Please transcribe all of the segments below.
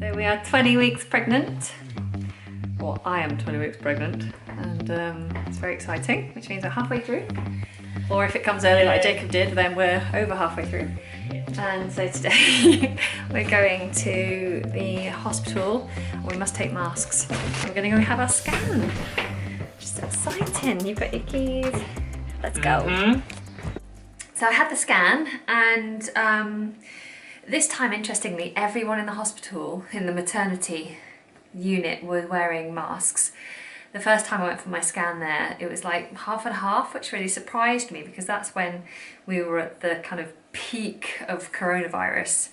So we are 20 weeks pregnant. Well, I am 20 weeks pregnant, and it's very exciting, which means we're halfway through. Or if it comes early like Jacob did, then we're over halfway through. And so today we're going to the hospital. We must take masks. We're going to go have our scan. Just exciting. You've got your keys. Let's go. So I had the scan, and this time, interestingly, everyone in the hospital, in the maternity unit, were wearing masks. The first time I went for my scan there, it was like half and half, which really surprised me because that's when we were at the kind of peak of coronavirus.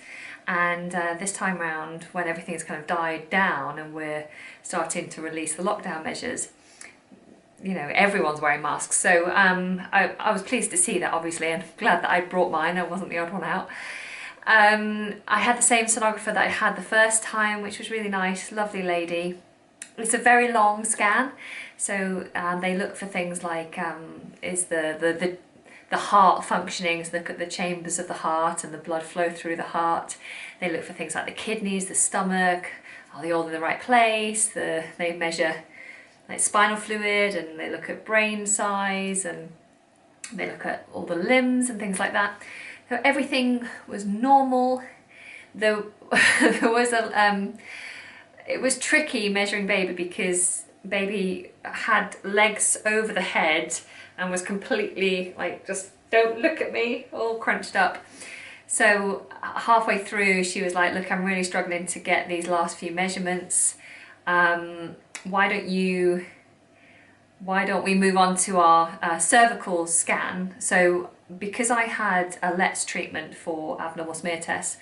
And this time round, when everything's kind of died down and we're starting to release the lockdown measures, you know, everyone's wearing masks. So I was pleased to see that, obviously, and glad that I brought mine. I wasn't the odd one out. I had the same sonographer that I had the first time, which was really nice, lovely lady. It's a very long scan, so they look for things like is the heart functioning, so look at the chambers of the heart and the blood flow through the heart. They look for things like the kidneys, the stomach, are they all in the right place? They measure like spinal fluid, and they look at brain size, and they look at all the limbs and things like that. So everything was normal. There was it was tricky measuring baby because baby had legs over the head and was completely like, just don't look at me, all crunched up. So halfway through she was like, look, I'm really struggling to get these last few measurements. Why don't we move on to our cervical scan? So because I had a LETS treatment for abnormal smear tests,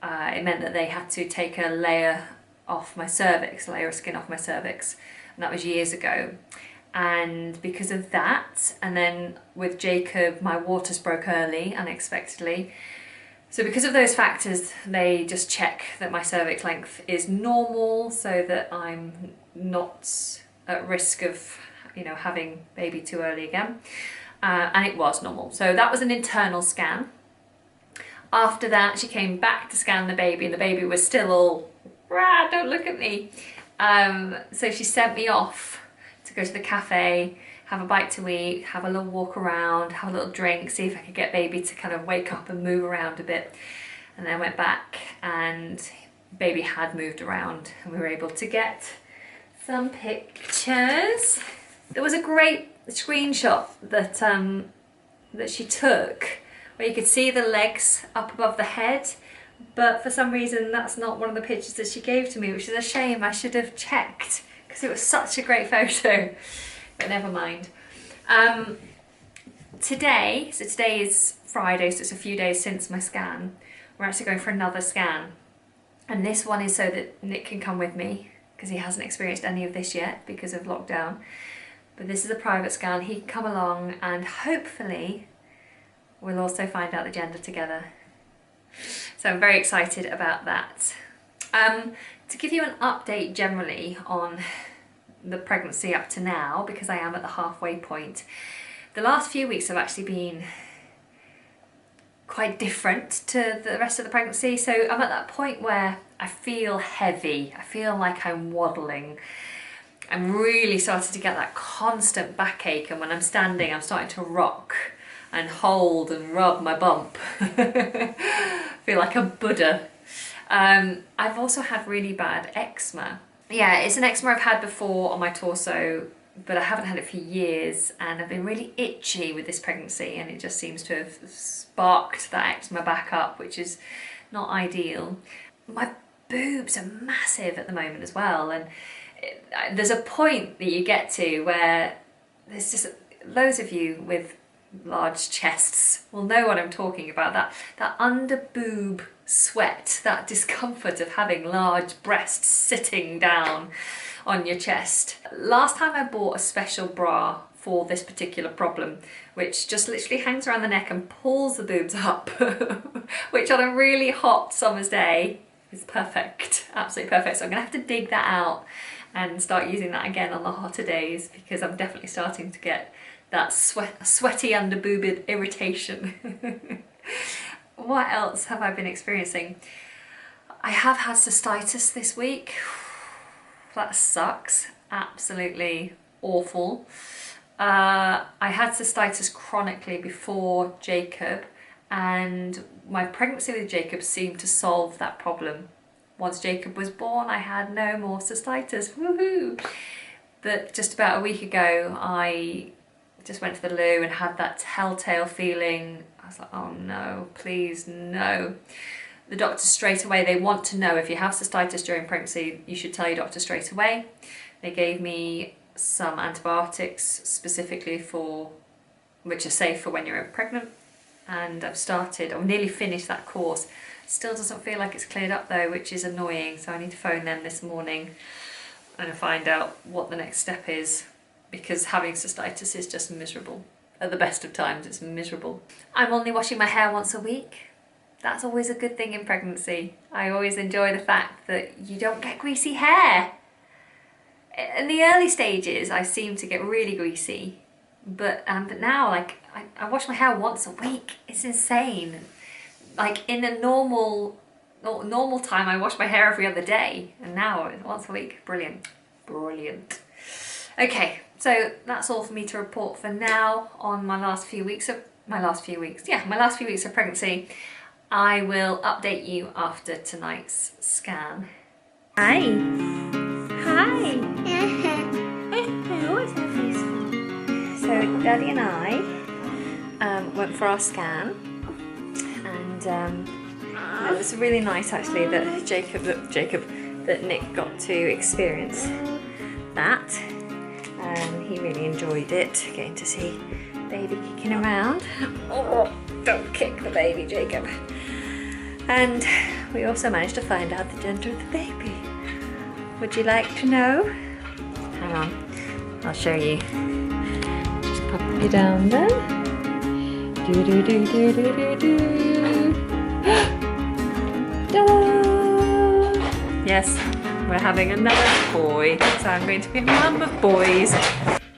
it meant that they had to take a layer off my cervix, a layer of skin off my cervix, and that was years ago. And because of that, and then with Jacob, my waters broke early, unexpectedly. So because of those factors, they just check that my cervix length is normal so that I'm not at risk of, you know, having baby too early again. And it was normal. So that was an internal scan. After that, she came back to scan the baby, and the baby was still all, rah, don't look at me. So she sent me off to go to the cafe, have a bite to eat, have a little walk around, have a little drink, see if I could get baby to kind of wake up and move around a bit. And then went back, and baby had moved around, and we were able to get some pictures. There was a great screenshot that that she took where you could see the legs up above the head, but for some reason that's not one of the pictures that she gave to me, which is a shame. I should have checked because it was such a great photo, but never mind. Today is Friday, so it's a few days since my scan. We're actually going for another scan, and this one is so that Nick can come with me because he hasn't experienced any of this yet because of lockdown. But this is a private scan. He can come along, and hopefully we'll also find out the gender together. So I'm very excited about that. To give you an update generally on the pregnancy up to now, because I am at the halfway point, the last few weeks have actually been quite different to the rest of the pregnancy. So I'm at that point where I feel heavy. I feel like I'm waddling. I'm really starting to get that constant backache, and when I'm standing I'm starting to rock and hold and rub my bump. Feel like a Buddha. I've also had really bad eczema. Yeah, it's an eczema I've had before on my torso, but I haven't had it for years, and I've been really itchy with this pregnancy, and it just seems to have sparked that eczema back up, which is not ideal. My boobs are massive at the moment as well, and there's a point that you get to where there's just loads of you with large chests will know what I'm talking about, that under boob sweat, that discomfort of having large breasts sitting down on your chest. Last time I bought a special bra for this particular problem, which just literally hangs around the neck and pulls the boobs up, which on a really hot summer's day is perfect, absolutely perfect. So I'm gonna have to dig that out and start using that again on the hotter days, because I'm definitely starting to get that sweaty under boobed irritation. What else have I been experiencing? I have had cystitis this week. That sucks. Absolutely awful. I had cystitis chronically before Jacob, and my pregnancy with Jacob seemed to solve that problem. Once Jacob was born, I had no more cystitis. Woohoo! But just about a week ago, I just went to the loo and had that telltale feeling. I was like, oh no, please no. The doctor straight away, they want to know if you have cystitis during pregnancy, you should tell your doctor straight away. They gave me some antibiotics specifically for, which are safe for when you're pregnant. And I've nearly finished that course. Still doesn't feel like it's cleared up though, which is annoying. So I need to phone them this morning and find out what the next step is, because having cystitis is just miserable. At the best of times, it's miserable. I'm only washing my hair once a week. That's always a good thing in pregnancy. I always enjoy the fact that you don't get greasy hair. In the early stages, I seem to get really greasy, but now, like, I wash my hair once a week. It's insane. Like in a normal time, I wash my hair every other day, and now it's once a week. Brilliant, brilliant. Okay, so that's all for me to report for now on my last few weeks of pregnancy. I will update you after tonight's scan. Hi. Hi. What's that face for? So Daddy and I went for our scan, and it was really nice actually that Nick got to experience that. He really enjoyed it, getting to see baby kicking around. Oh, don't kick the baby, Jacob. And we also managed to find out the gender of the baby. Would you like to know? Hang on, I'll show you. Just pop you down there. Do do do do do do do. Ta-da! Yes, we're having another boy, so I'm going to be a mum of boys.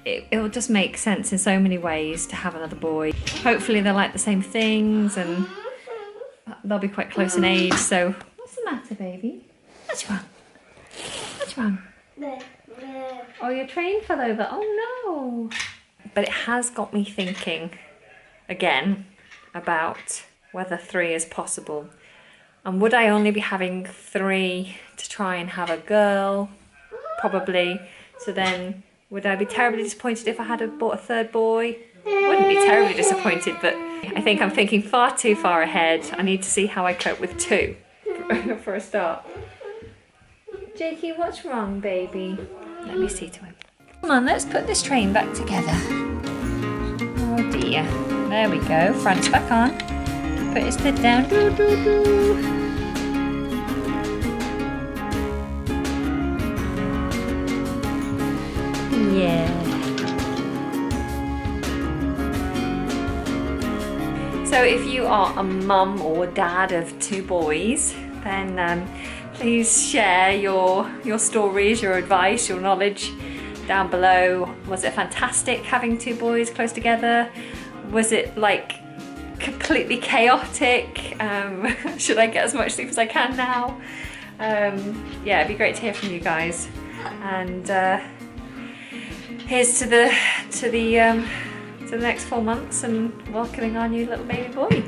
It will just make sense in so many ways to have another boy. Hopefully they'll like the same things and they'll be quite close in age. So, what's the matter, baby? What's wrong? What's wrong? Oh, your train fell over. Oh no! But it has got me thinking again about whether 3 is possible. And would I only be having 3 to try and have a girl? Probably. So then, would I be terribly disappointed if I had bought a 3rd boy? I wouldn't be terribly disappointed, but I think I'm thinking far too far ahead. I need to see how I cope with 2 for a start. Jakey, what's wrong, baby? Let me see to him. Come on, let's put this train back together. Oh dear. There we go. Front's back on. Put his head down. Do, do, do. Yeah. So if you are a mum or dad of 2 boys, then please share your stories, your advice, your knowledge down below. Was it fantastic having 2 boys close together? Was it like completely chaotic? Should I get as much sleep as I can now? Yeah, it'd be great to hear from you guys. And here's to the next 4 months and welcoming our new little baby boy.